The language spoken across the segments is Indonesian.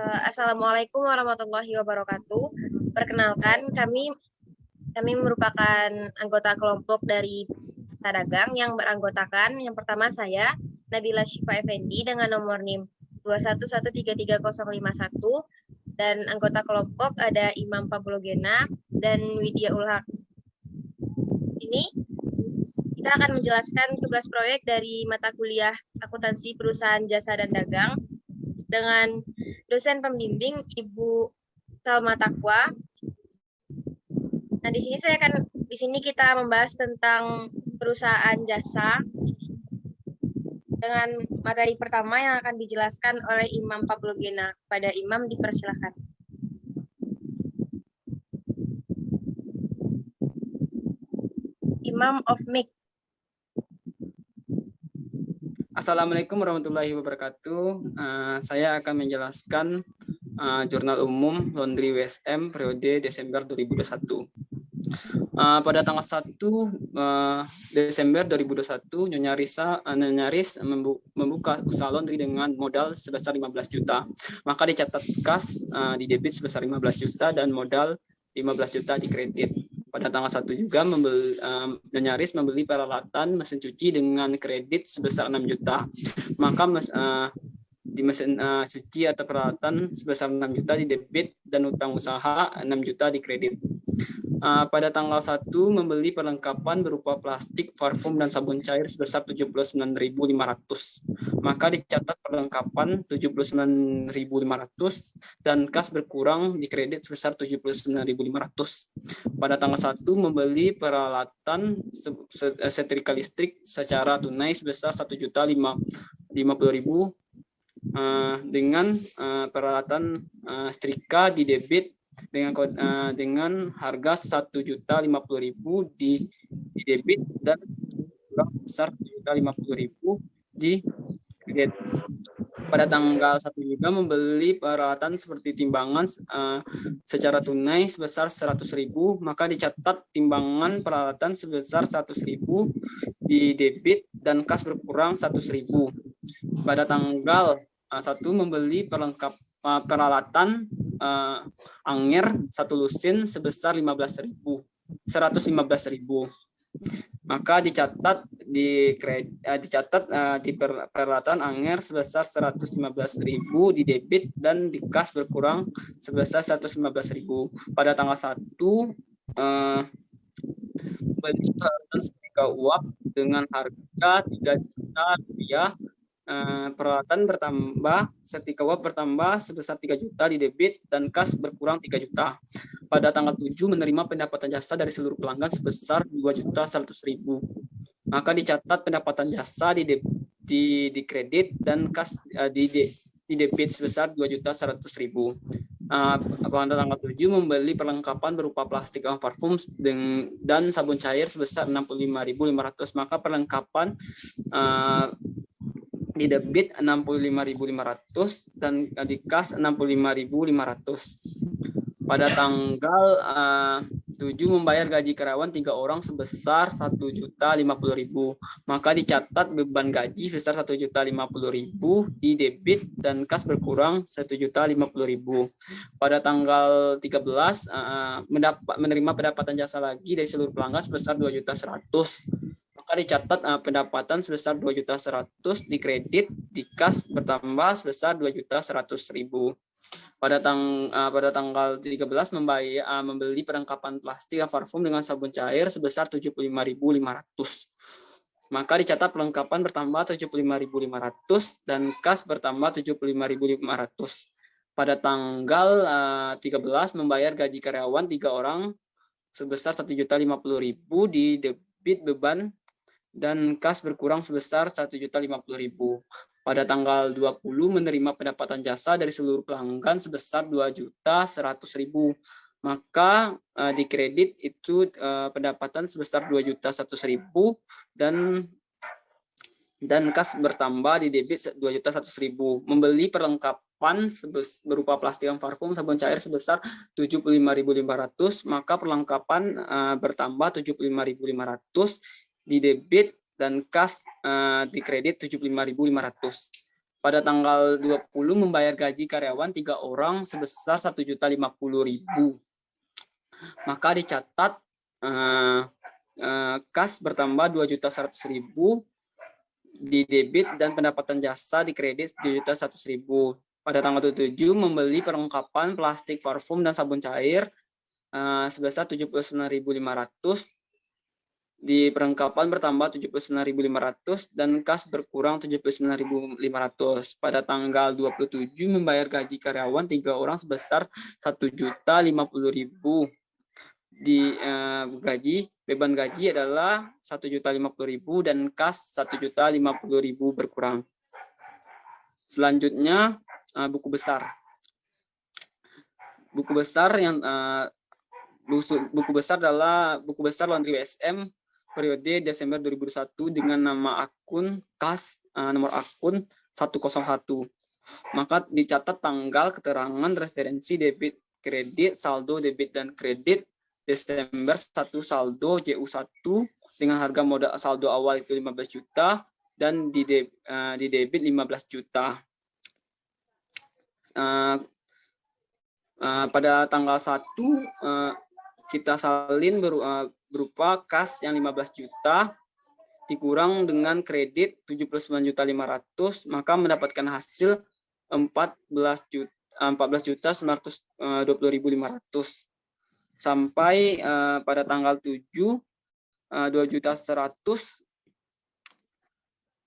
Assalamualaikum warahmatullahi wabarakatuh. Perkenalkan, kami merupakan anggota kelompok dari Peserta Dagang yang beranggotakan yang pertama saya, Nabila Syifa Effendi dengan nomor NIM 211333051 dan anggota kelompok ada Imam Pabulogena dan Widya Ulhak. Ini kita akan menjelaskan tugas proyek dari mata kuliah Akuntansi Perusahaan Jasa dan Dagang dengan dosen pembimbing Ibu Salma Takwa. Nah, di sini kita membahas tentang perusahaan jasa dengan materi pertama yang akan dijelaskan oleh Imam Pabulogena. Pada Imam dipersilakan. Imam of Mic. Assalamualaikum warahmatullahi wabarakatuh. Saya akan menjelaskan Jurnal Umum Laundry WSM periode Desember 2021. Pada tanggal 1 Desember 2021, Nyonya Riz membuka usaha laundry dengan modal sebesar 15 juta. Maka dicatat kas di debit sebesar 15 juta dan modal 15 juta di kredit. Pada tanggal 1 juga Nyonya Riz membeli peralatan mesin cuci dengan kredit sebesar 6 juta. Maka di mesin cuci atau peralatan sebesar 6 juta di debit dan utang usaha 6 juta di kredit. Pada tanggal 1 membeli perlengkapan berupa plastik, parfum, dan sabun cair sebesar 79.500. Maka dicatat perlengkapan 79.500 dan kas berkurang di kredit sebesar 79.500. Pada tanggal 1 membeli peralatan setrika listrik secara tunai sebesar 1.050.000 dengan peralatan setrika di debit dengan harga 1.050.000 di debit dan kurang besar 1.050.000 di kredit. Pada tanggal 1 juga membeli peralatan seperti timbangan secara tunai sebesar 100.000, maka dicatat timbangan peralatan sebesar 100.000 di debit dan kas berkurang 100.000. Pada tanggal 1 membeli peralatan anger 1 lusin sebesar 115.000, maka dicatat di peralatan anger sebesar 115.000 di debit dan di kas berkurang sebesar 115.000. Pada tanggal 1 beli peralatan setrika uap dengan harga 3 juta rupiah. Peralatan bertambah, setrika uap bertambah sebesar 3 juta di debit dan kas berkurang 3 juta. Pada tanggal 7 menerima pendapatan jasa dari seluruh pelanggan sebesar 2.100.000. Maka dicatat pendapatan jasa di kredit dan kas di debit sebesar 2.100.000. Pada tanggal 7 membeli perlengkapan berupa plastik parfum dan sabun cair sebesar 65.500. Maka perlengkapan di debit 65.500 dan di kas 65.500. Pada tanggal 7 membayar gaji karyawan 3 orang sebesar 1.050.000. Maka dicatat beban gaji sebesar 1.050.000 di debit dan kas berkurang 1.050.000. Pada tanggal 13 menerima pendapatan jasa lagi dari seluruh pelanggan sebesar 2.100.000. Maka dicatat pendapatan sebesar 2.100.000 di kredit, di kas bertambah sebesar 2.100.000. Pada tanggal 13 membeli perlengkapan plastik dan parfum dengan sabun cair sebesar 75.500. Maka dicatat perlengkapan bertambah 75.500 dan kas bertambah 75.500. Pada tanggal 13 membayar gaji karyawan 3 orang sebesar 1.050.000 di debit beban dan kas berkurang sebesar 1.050.000. Pada tanggal 20 menerima pendapatan jasa dari seluruh pelanggan sebesar 2.100.000. Maka di kredit itu pendapatan sebesar 2.100.000 dan kas bertambah di debit 2.100.000. Membeli perlengkapan berupa plastik dan parfum, sabun cair sebesar 75.500, maka perlengkapan bertambah 75.500 di debit dan kas di kredit 75.500. pada tanggal 20 membayar gaji karyawan 3 orang sebesar 1.050.000. Maka dicatat kas bertambah 2.100.000 di debit dan pendapatan jasa di kredit 7.100.000. Pada tanggal 7 membeli perlengkapan plastik, parfum dan sabun cair sebesar 79.500. Di perlengkapan bertambah 79.500 dan kas berkurang 79.500. Pada tanggal 27 membayar gaji karyawan 3 orang sebesar 1.050.000. Di beban gaji adalah 1.050.000 dan kas 1.050.000 berkurang. Selanjutnya buku besar. Buku besar adalah buku besar Laundry WSM periode Desember 2021 dengan nama akun kas nomor akun 101. Maka dicatat tanggal keterangan referensi debit kredit, saldo debit dan kredit Desember 1 saldo JU1 dengan harga modal saldo awal itu 15 juta dan di debit 15 juta. Pada tanggal 1 kita salin berupa kas yang 15 juta dikurang dengan kredit 79.500, maka mendapatkan hasil 14.920.500 sampai pada tanggal 7 2.100.000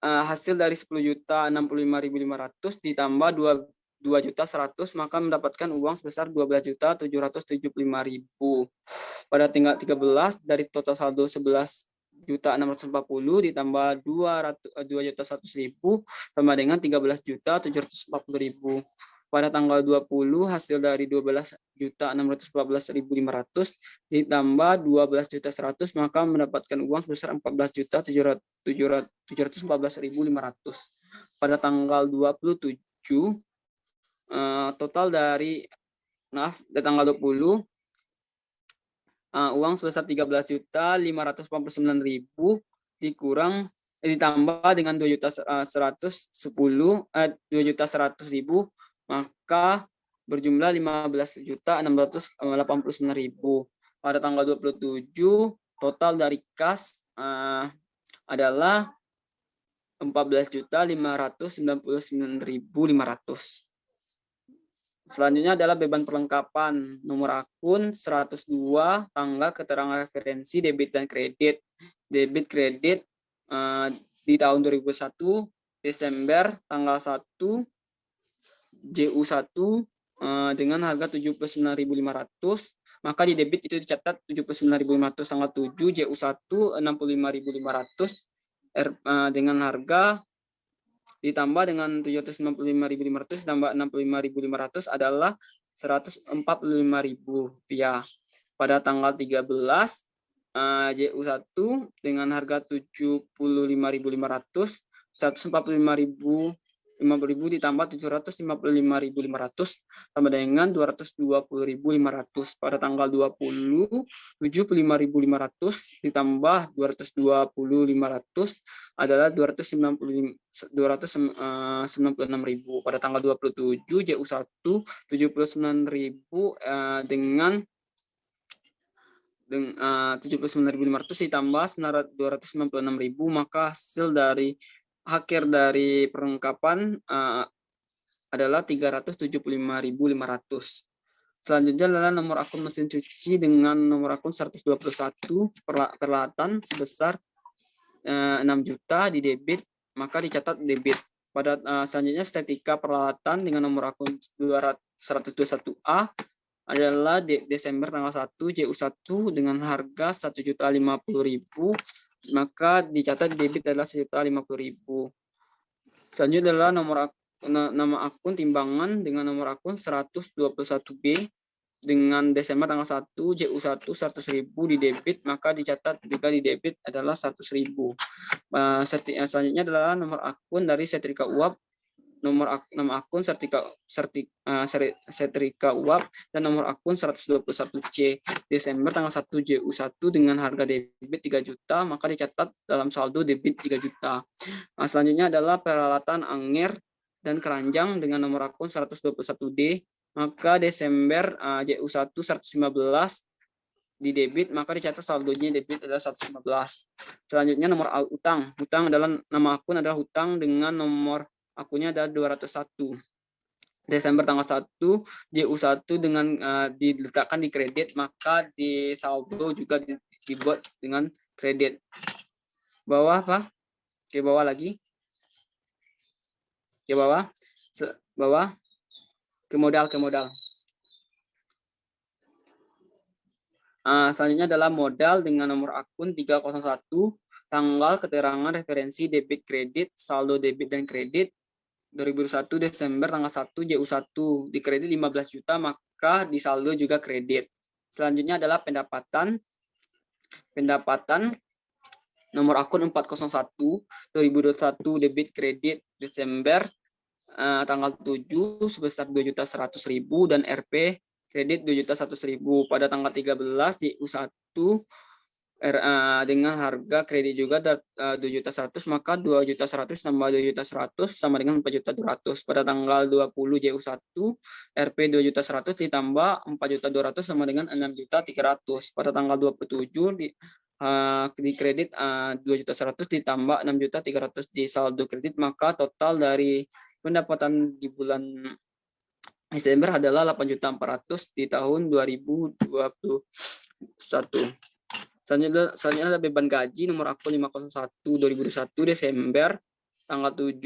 hasil dari 10.065.500 ditambah 2.100.000 maka mendapatkan uang sebesar 12.775.000. Pada tingkat 13 dari total saldo 11.640 ditambah 2.100.000 sama dengan 13.740.000. Pada tanggal 20 hasil dari 12.614.500 ditambah 12.100 maka mendapatkan uang sebesar 14.714.500. Pada tanggal 27 total dari tanggal 20 uang sebesar 13.549.000 ditambah dengan 2.100.000 maka berjumlah 15.689.000. Pada tanggal 27 total dari kas adalah 14.599.500. Selanjutnya adalah beban perlengkapan nomor akun 102 tanggal keterangan referensi debit dan kredit. Debit kredit di tahun 2021 Desember tanggal 1 JU1 dengan harga 79.500, maka di debit itu dicatat 79.500 tanggal 7, JU1 65.500 dengan harga ditambah dengan 795.500 ditambah 65.500 adalah 145.000 rupiah. Pada tanggal 13 JU1 dengan harga 75.500 145.000 ditambah 755.500 sama dengan 220.500. Pada tanggal 20 75.500 ditambah 220.500 adalah 296.000. Pada tanggal 27 JU1 79.000 dengan 79.500 ditambah 296.000 maka hasil dari akhir dari perlengkapan adalah 375.500. Selanjutnya adalah nomor akun mesin cuci dengan nomor akun 121 peralatan sebesar 6 juta di debit, maka dicatat debit. Pada selanjutnya setrika peralatan dengan nomor akun 121A adalah Desember tanggal 1 JU1 dengan harga 1.050.000, maka dicatat debit adalah 1.050.000. Selanjutnya adalah nama akun timbangan dengan nomor akun 121B dengan Desember tanggal 1 JU1 100.000 di debit, maka dicatat juga di debit adalah 100.000. Selanjutnya adalah nomor akun dari setrika uap, nama akun setrika uap dan nomor akun 121C Desember tanggal 1 JU1 dengan harga debit 3 juta, maka dicatat dalam saldo debit 3 juta. Selanjutnya adalah peralatan anger dan keranjang dengan nomor akun 121D, maka Desember JU1 115 di debit, maka dicatat saldonya debit adalah 115. Selanjutnya nomor utang. Hutang adalah nama akun adalah hutang dengan nomor akunnya adalah 201. Desember tanggal 1, JU1 dengan diletakkan di kredit, maka di saldo juga dibuat dengan kredit. Bawah Pak? Ke bawah lagi. Ke bawah. Bawah. Ke modal. Selanjutnya adalah modal dengan nomor akun 301, tanggal keterangan referensi debit kredit, saldo debit dan kredit 2001 Desember tanggal 1 JU1 di kredit 15 juta, maka di saldo juga kredit. Selanjutnya adalah pendapatan nomor akun 401 2021 debit kredit Desember tanggal 7 sebesar 2.100.000 dan RP kredit 2.100.000 pada tanggal 13 JU1 dengan harga kredit juga 2.100.000, maka 2.100.000 tambah 2.100.000 sama dengan 4.200.000. Pada tanggal 20 JU1 RP 2.100.000 ditambah 4.200.000 sama dengan 6.300.000. Pada tanggal 27 di kredit 2.100.000 ditambah 6.300.000 di saldo kredit, maka total dari pendapatan di bulan Desember adalah 8.400.000 di tahun 2021. Selanjutnya ada beban gaji nomor akun 501 2021 Desember tanggal 7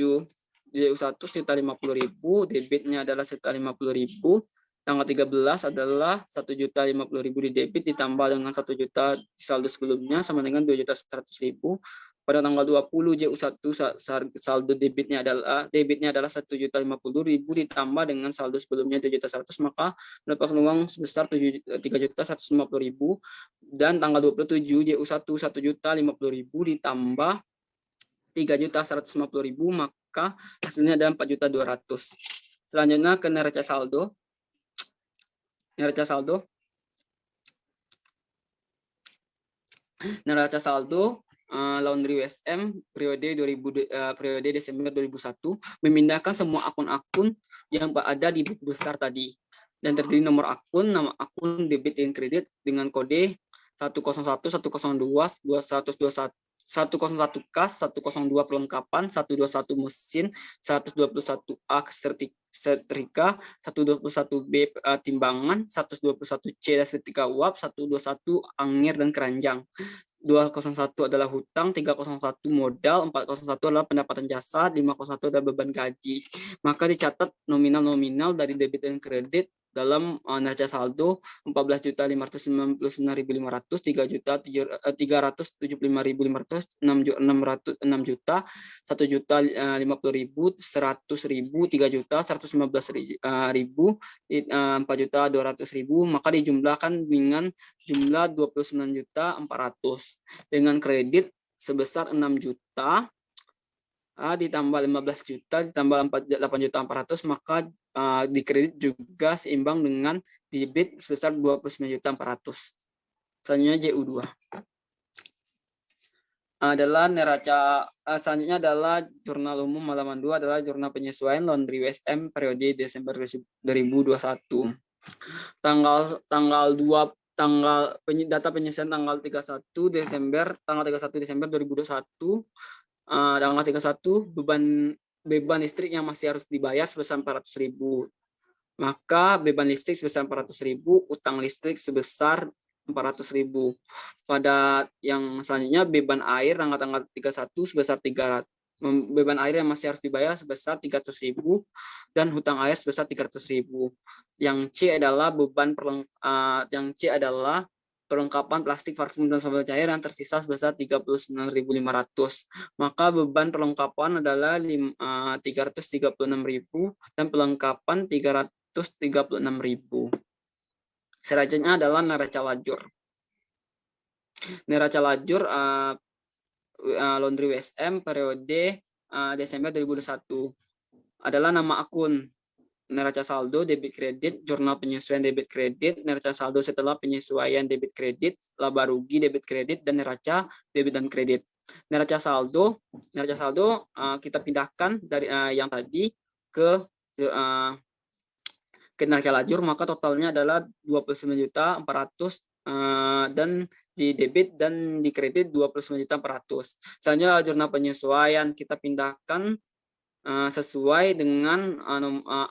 JU1 1.050.000, debitnya adalah 1.50.000. Tanggal 13 adalah 1.050.000 di debit ditambah dengan 1 juta saldo sebelumnya sama dengan 2.100.000. Pada tanggal 20 JU1 saldo debitnya adalah 1.050.000 ditambah dengan saldo sebelumnya 2.100.000, maka mendapatkan uang sebesar 3.150.000. Dan tanggal 27 JU1 1.050.000 ditambah 3.150.000, maka hasilnya ada 4.200.000. Selanjutnya ke neraca saldo. Neraca saldo Laundry WSM periode Desember 2001 memindahkan semua akun-akun yang ada di buku besar tadi dan terdiri nomor akun, nama akun debit dan kredit dengan kode 101, 102, 221, 101 kas, 102 perlengkapan, 121 mesin, 121A setrika, 121B timbangan, 121C setrika uap, 121 angin dan keranjang. 201 adalah hutang, 301 modal, 401 adalah pendapatan jasa, 501 adalah beban gaji. Maka dicatat nominal-nominal dari debit dan kredit dalam neraca saldo 14.599.500, 3.375.500, 6 juta, 1.050.000, 100.000, 3 juta, 115.000, 4.200.000, maka dijumlahkan dengan jumlah 29.400 dengan kredit sebesar 6 juta ditambah 15 juta ditambah 8.400.000, maka di kredit juga seimbang dengan debit sebesar 29.400.000. Selanjutnya JU2 adalah neraca. Selanjutnya adalah jurnal umum halaman 2 adalah jurnal penyesuaian Laundry WSM periode Desember 2021. Data penyesuaian tanggal 31 Desember 2021. Tanggal 31 beban listrik yang masih harus dibayar sebesar 400.000. Maka beban listrik sebesar 400.000, utang listrik sebesar 400.000. Pada yang selanjutnya beban air tanggal 31 sebesar 300. Beban air yang masih harus dibayar sebesar 300.000 dan hutang air sebesar 300.000. Yang C adalah perlengkapan plastik, parfum dan sabun cair yang tersisa sebesar 39.500. Maka beban perlengkapan adalah 336.000 dan perlengkapan 336.000. Selanjutnya adalah neraca lajur. Neraca lajur Laundry WSM periode Desember 2021 adalah nama akun, neraca saldo debit kredit, jurnal penyesuaian debit kredit, neraca saldo setelah penyesuaian debit kredit, laba rugi debit kredit, dan neraca debit dan kredit. Neraca saldo kita pindahkan dari yang tadi ke neraca lajur, maka totalnya adalah 29.400.000 dan di debit dan di kredit 29.400.000. Selanjutnya jurnal penyesuaian kita pindahkan sesuai dengan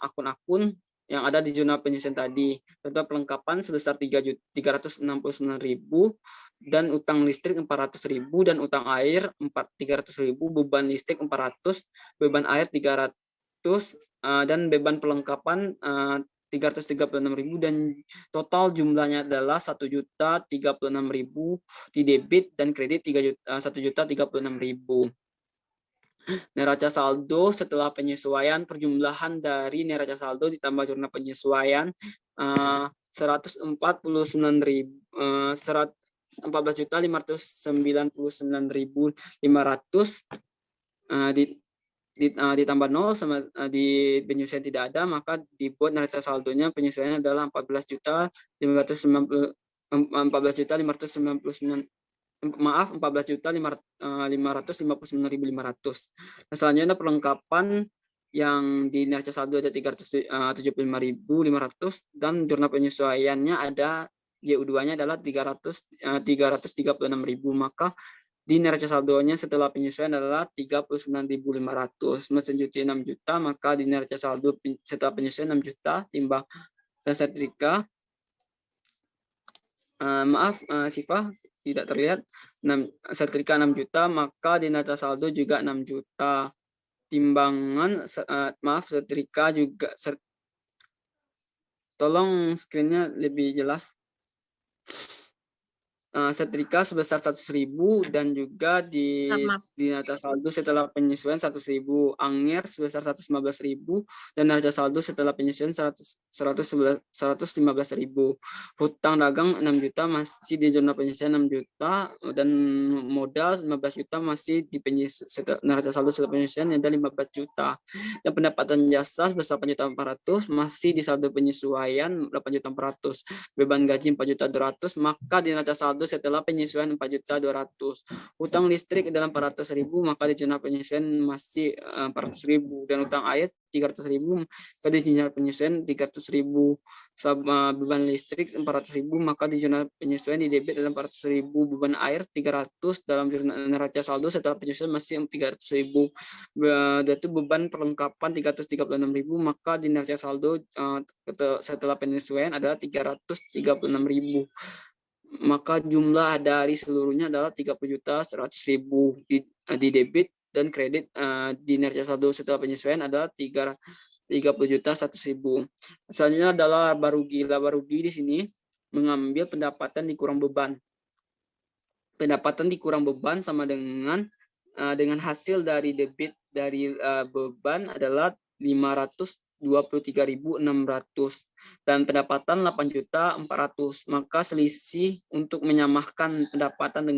akun-akun yang ada di jurnal penyesuaian tadi. Contoh pelengkapan sebesar 3.369.000 dan utang listrik 400.000 dan utang air 300.000, beban listrik 400, beban air 300 dan beban pelengkapan 336.000 dan total jumlahnya adalah 1.036.000 di debit dan kredit 1.036.000. Neraca saldo setelah penyesuaian perjumlahan dari neraca saldo ditambah jurnal penyesuaian 14.599.500 ditambah 0 sama di penyesuaian tidak ada, maka dibuat neraca saldonya penyesuaian adalah 14.559.500. Nah, selanjutnya perlengkapan yang di neraca saldo ada 375.500 dan jurnal penyesuaiannya ada JU2-nya adalah 336.000, maka di neraca saldonya setelah penyesuaian adalah 39.500. Mesin cuci 6 juta, maka di neraca saldo setelah penyesuaian 6 juta timbang dan setrika. Sifah tidak terlihat. Setrika 6 juta, maka di neraca saldo juga 6 juta. Timbangan setrika juga tolong screen-nya lebih jelas. Setrika sebesar 100.000 dan juga di neraca saldo setelah penyesuaian 100.000, angger sebesar 115.000 dan neraca saldo setelah penyesuaian 115.000. Hutang dagang 6 juta masih di zona penyesuaian 6 juta dan modal 15 juta masih di neraca saldo setelah penyesuaian ada 15 juta. Dan pendapatan jasa sebesar 4.400.000 masih di saldo penyesuaian 8.400.000. Beban gaji 4.200.000, maka di neraca saldo setelah penyesuaian 4.200.000. Utang listrik adalah 400.000, maka di jurnal penyesuaian masih 400.000 dan utang air 300.000, maka di jurnal penyesuaian 300.000. Beban listrik 400.000, maka di jurnal penyesuaian di debit adalah 400.000. Beban air 300 dalam jurnal neraca saldo setelah penyesuaian masih 300.000. Itu beban perlengkapan 336.000, maka di neraca saldo setelah penyesuaian adalah 336.000. Maka jumlah dari seluruhnya adalah 30.100.000 di debit dan kredit di neraca saldo setelah penyesuaian adalah 30.100.000. Selanjutnya adalah laba rugi. Laba rugi di sini mengambil pendapatan dikurang beban. Pendapatan dikurang beban sama dengan hasil dari debit dari beban adalah 523.600 dan pendapatan 8.400.000. Maka selisih untuk menyamakan pendapatan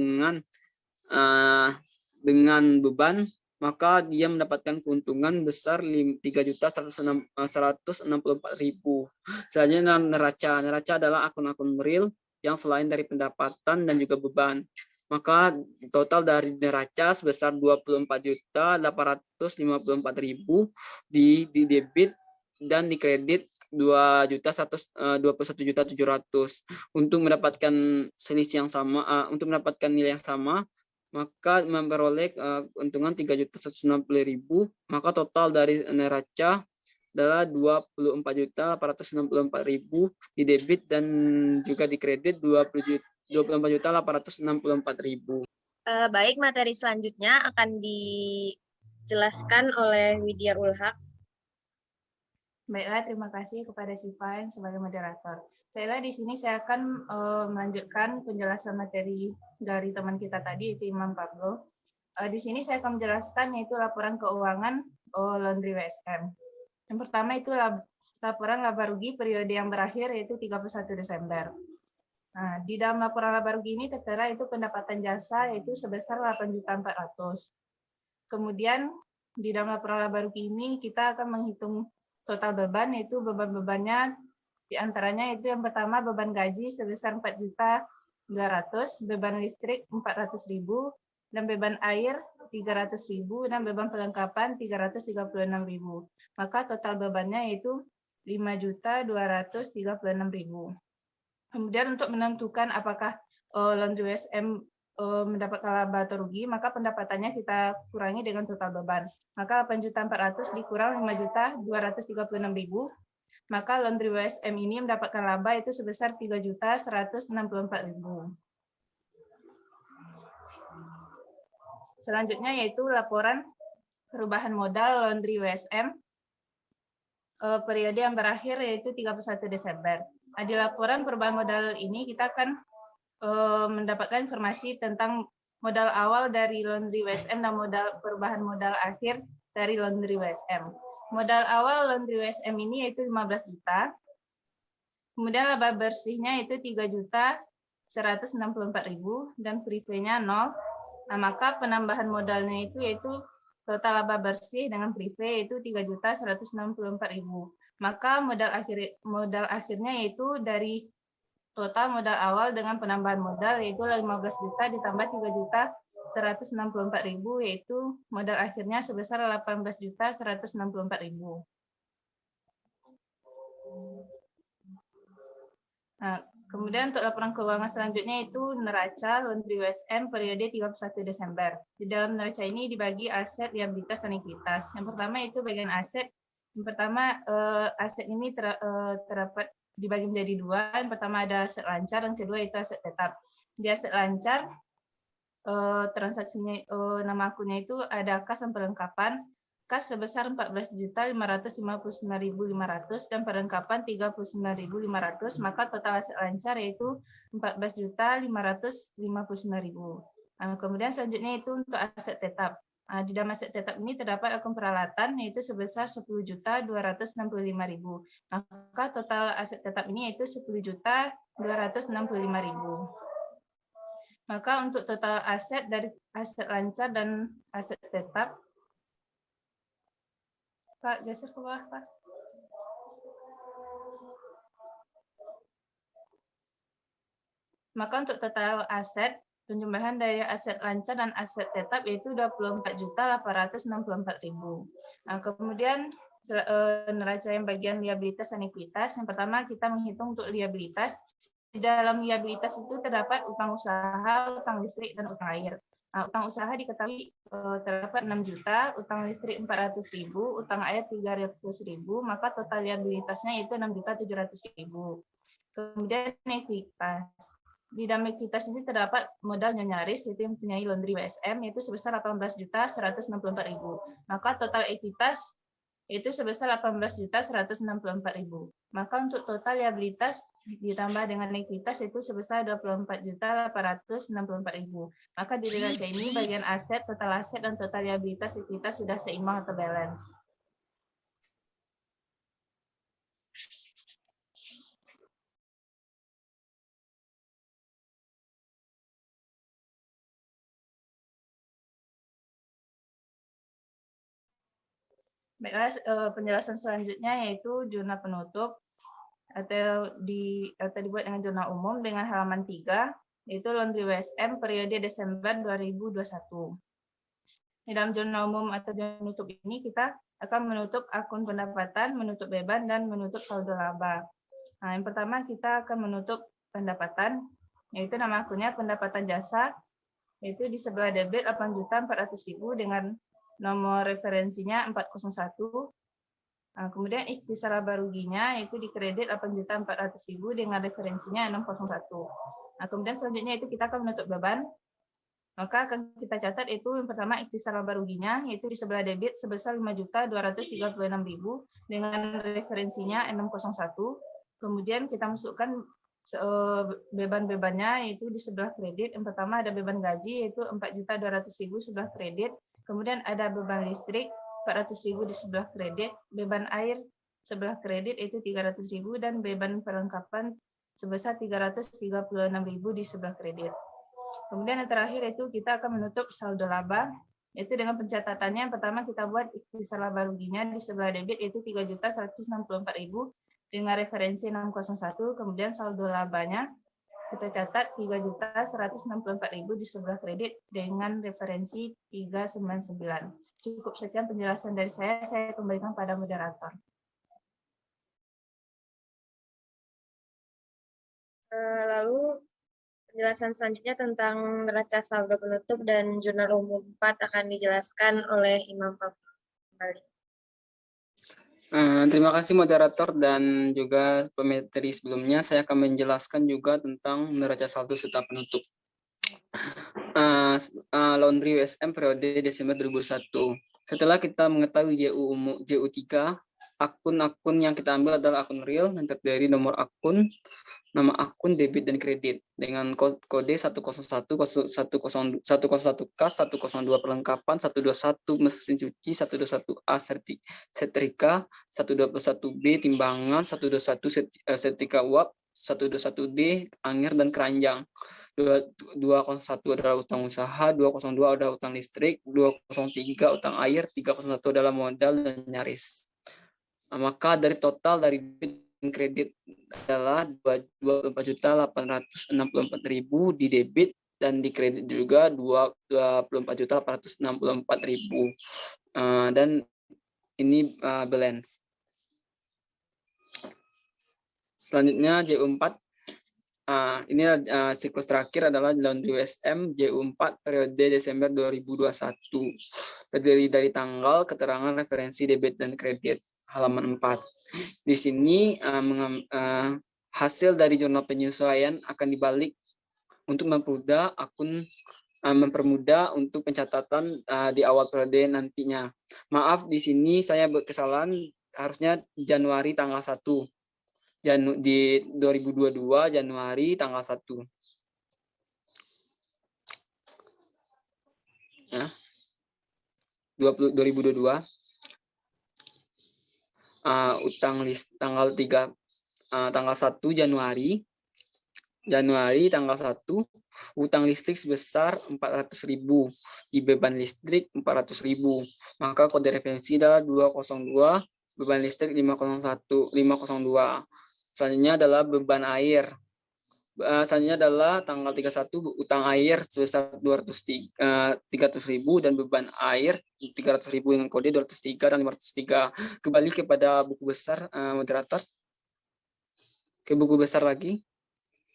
dengan beban, maka dia mendapatkan keuntungan besar 3.164.000. Selanjutnya neraca. Neraca adalah akun-akun real yang selain dari pendapatan dan juga beban. Maka total dari neraca sebesar 24.854.000 di debit dan di kredit 21.700.000. Untuk mendapatkan selisih yang sama, untuk mendapatkan nilai yang sama, maka memperoleh keuntungan 3.190.000. Maka total dari neraca adalah 24.864.000 di debit dan juga di kredit 24.864.000. Baik, materi selanjutnya akan dijelaskan oleh Widya Ulhak. Baiklah, terima kasih kepada Sifah sebagai moderator. Baiklah, di sini saya akan melanjutkan penjelasan materi dari teman kita tadi, itu Imam Pablo. Di sini saya akan menjelaskan yaitu laporan keuangan Laundry WSM. Yang pertama itu laporan laba rugi periode yang berakhir yaitu 31 Desember. Nah, di dalam laporan laba rugi ini tertera itu pendapatan jasa yaitu sebesar 8.400.000. Kemudian di dalam laporan laba rugi ini kita akan menghitung total beban, yaitu beban-bebannya diantaranya itu yang pertama beban gaji sebesar 4.200.000, beban listrik 400.000, dan beban air 300.000 dan beban perlengkapan 336.000. Maka total bebannya yaitu 5.236.000. Kemudian untuk menentukan apakah Laundry WSM mendapatkan laba atau rugi, maka pendapatannya kita kurangi dengan total beban. Maka 8.400.000 dikurang 5.236.000, maka Laundry WSM ini mendapatkan laba itu sebesar 3.164.000. Selanjutnya yaitu laporan perubahan modal Laundry WSM periode yang berakhir yaitu 31 Desember. Di laporan perubahan modal ini kita akan mendapatkan informasi tentang modal awal dari Laundry WSM dan modal perubahan modal akhir dari Laundry WSM. Modal awal Laundry WSM ini yaitu 15 juta. Kemudian laba bersihnya itu 3.164.000 dan prive-nya 0. Nah, maka penambahan modalnya itu yaitu total laba bersih dengan prive itu 3.164.000. Maka modal akhirnya yaitu dari total modal awal dengan penambahan modal yaitu 15 juta ditambah 3.164.000 yaitu modal akhirnya sebesar 18.164.000. Nah, kemudian untuk laporan keuangan selanjutnya itu neraca Laundry WSM periode 31 Desember. Di dalam neraca ini dibagi aset, liabilitas, dan ekuitas. Yang pertama itu bagian aset. Yang pertama aset ini terdapat dibagi menjadi dua. Yang pertama ada aset lancar, yang kedua itu aset tetap. Di aset lancar transaksinya nama akunnya itu ada kas dan perlengkapan. Kas sebesar 14.559.500 dan perlengkapan 39.500, maka total aset lancar yaitu 14.559.000. Kemudian selanjutnya itu untuk aset tetap. Di dalam aset tetap ini terdapat akun peralatan yaitu sebesar 10.265.000. Maka total aset tetap ini yaitu 10.265.000. Maka untuk total aset dari aset lancar dan aset tetap, Pak, geser ke bawah, Pak. Maka untuk total aset, penjumlahan dari aset lancar dan aset tetap yaitu 24.864.000. Nah, kemudian neraca yang bagian liabilitas dan ekuitas. Yang pertama kita menghitung untuk liabilitas. Di dalam liabilitas itu terdapat utang usaha, utang listrik, dan utang air. Nah, utang usaha diketahui terdapat 6 juta, utang listrik 400.000, utang air 300.000, maka total liabilitasnya itu 6.700.000. Kemudian ekuitas. Di dalam ekuitas ini terdapat modal Nyonya Aris, yaitu yang mempunyai Laundry WSM, yaitu sebesar 18.164.000. Maka total ekuitas itu sebesar 18.164.000. Maka untuk total liabilitas ditambah dengan ekuitas itu sebesar 24.864.000. Maka di neraca ini bagian aset, total aset, dan total liabilitas ekuitas sudah seimbang atau balance. Baiklah, penjelasan selanjutnya yaitu jurnal penutup atau dibuat dengan jurnal umum dengan halaman 3, yaitu Laundry WSM periode Desember 2021. Di dalam jurnal umum atau jurnal penutup ini kita akan menutup akun pendapatan, menutup beban, dan menutup saldo laba. Nah, yang pertama kita akan menutup pendapatan, yaitu nama akunnya pendapatan jasa, yaitu di sebelah debit 8.400.000 dengan nomor referensinya 401. Kemudian ikhtisar laba ruginya itu di kredit 8.400.000 dengan referensinya 601. Kemudian selanjutnya itu kita akan menutup beban. Maka akan kita catat itu yang pertama ikhtisar laba ruginya yaitu di sebelah debit sebesar 5.236.000 dengan referensinya 601. Kemudian kita masukkan beban-bebannya yaitu di sebelah kredit. Yang pertama ada beban gaji yaitu 4.200.000 sebelah kredit. Kemudian ada beban listrik 400.000 di sebelah kredit, beban air sebelah kredit itu 300.000 dan beban perlengkapan sebesar 336.000 di sebelah kredit. Kemudian yang terakhir itu kita akan menutup saldo laba, yaitu dengan pencatatannya yang pertama kita buat ikhtisar laba ruginya di sebelah debit itu 3.164.000 dengan referensi 601, kemudian saldo labanya Kita catat 3.164.000 di sebelah kredit dengan referensi 399. Cukup sekian penjelasan dari saya kembalikan pada moderator. Lalu penjelasan selanjutnya tentang neraca saldo penutup dan jurnal umum 4 akan dijelaskan oleh Imam Pablo. Kembali. Terima kasih moderator dan juga pemateri sebelumnya. Saya akan menjelaskan juga tentang neraca saldo serta penutup. Laundry USM periode Desember 2001. Setelah kita mengetahui JU3, akun-akun yang kita ambil adalah akun real yang terdiri nomor akun, nama akun, debit dan kredit dengan kode 101K, 102 perlengkapan, 121 mesin cuci, 121A setrika, 121B timbangan, 121 setrika uap, 121D angin dan keranjang. 201 adalah utang usaha, 202 adalah utang listrik, 203 utang air, 301 adalah modal dan nyaris. Maka dari total dari kredit adalah 24.864.000 di debit dan di kredit juga 24.864.000 dan ini balance. Selanjutnya JU4. Ini siklus terakhir adalah laundry USM JU4 periode Desember 2021. Terdiri dari tanggal, keterangan, referensi, debit, dan kredit. Halaman 4. Di sini hasil dari jurnal penyesuaian akan dibalik untuk mempermudah untuk pencatatan di awal periode nantinya. Maaf, di sini saya berkesalahan, harusnya Januari tanggal 1. Di 2022 Januari tanggal 1. Ya. 2022. Utang list tanggal 3 tanggal 1 Januari tanggal 1 utang listrik sebesar 400.000, di beban listrik 400.000. Maka kode referensi adalah 202, beban listrik 502. Selanjutnya adalah beban air. Selanjutnya adalah tanggal 31 utang air sebesar 300.000 dan beban air 300.000 dengan kode 203 dan 503. Kembali kepada buku besar, moderator. Ke buku besar lagi.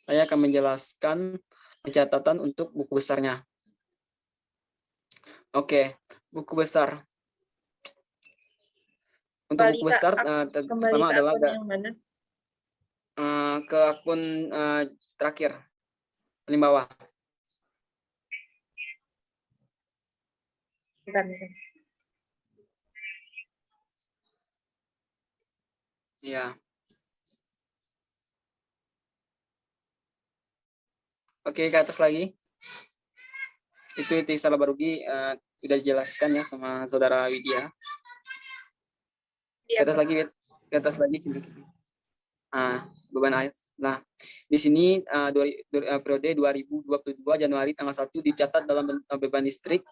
Saya akan menjelaskan pencatatan untuk buku besarnya. Oke, buku besar. Untuk buku besar pertama adalah yang mana? Ke akun terakhir paling bawah. Bentar. Ya. Oke, ke atas lagi. Itu salah barugi udah dijelaskan ya sama saudara Widya. Ke atas lagi, ke atas lagi sedikit. Beban air. Nah, di sini periode 2022 Januari tanggal 1 dicatat dalam beban listrik.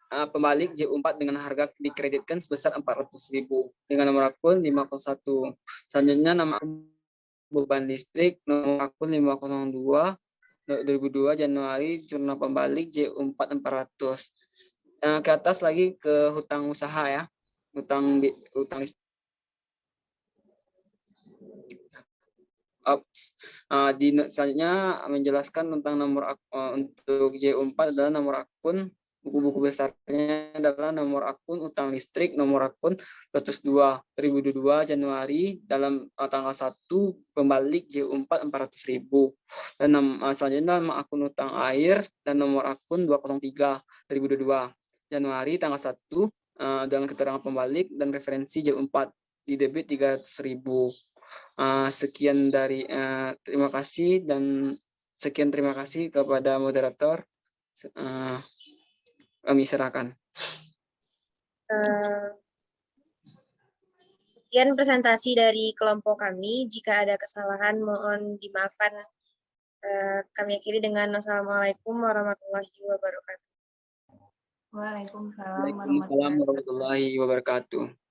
Pembalik JU4 dengan harga dikreditkan sebesar 400.000 dengan nomor akun 501. Selanjutnya nama beban listrik nomor akun 502 2002 Januari jurnal pembalik JU4 400. Ke atas lagi ke hutang usaha ya. Hutang listrik. Selanjutnya menjelaskan tentang nomor untuk JU4 adalah nomor akun, buku-buku besarnya adalah nomor akun utang listrik, nomor akun 102 2022 Januari dalam tanggal 1 pembalik JU4 400.000 dan selanjutnya nama akun utang air dan nomor akun 203 2022 Januari tanggal 1 dengan keterangan pembalik dan referensi JU4 di debit 300.000. Sekian dari terima kasih dan terima kasih kepada moderator. Kami serahkan. Sekian presentasi dari kelompok kami. Jika ada kesalahan mohon dimaafkan. Kami akhiri dengan wassalamualaikum warahmatullahi wabarakatuh. Waalaikumsalam warahmatullahi wabarakatuh.